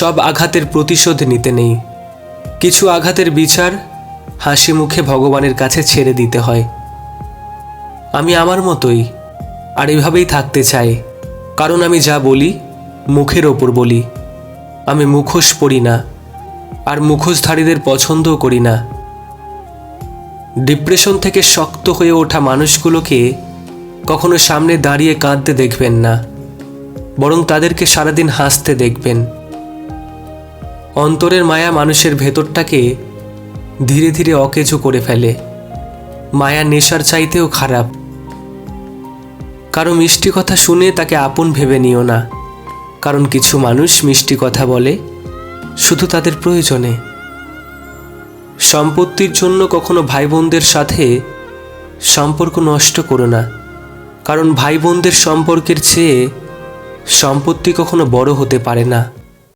সব আঘাতের প্রতিশোধ নিতে নেই। কিছু আঘাতের বিচার হাসি মুখে ভগবানের কাছে ছেড়ে দিতে হয়। আমি আমার মতোই, আর এভাবেই থাকতে চাই, কারণ আমি যা বলি মুখের ওপর বলি। আমি মুখোশ পরি না, আর মুখোশধারীদের পছন্দও করি না। ডিপ্রেশন থেকে শক্ত হয়ে ওঠা মানুষগুলোকে কখনো সামনে দাঁড়িয়ে কাঁদতে দেখবেন না, বরং তাদেরকে সারাদিন হাসতে দেখবেন। অন্তরের মায়া মানুষের ভেতরটাকে ধীরে ধীরে অকেজো করে ফেলে। মায়া নেশার চাইতেও খারাপ। কারো মিষ্টি কথা শুনে তাকে আপন ভেবে নিও না, কারণ কিছু মানুষ মিষ্টি কথা বলে শুধু তাদের প্রয়োজনে। সম্পত্তির জন্য কখনো ভাই বোনদের সাথে সম্পর্ক নষ্ট করো না, কারণ ভাই বোনদের সম্পর্কের চেয়ে সম্পত্তি কখনো বড় হতে পারে না।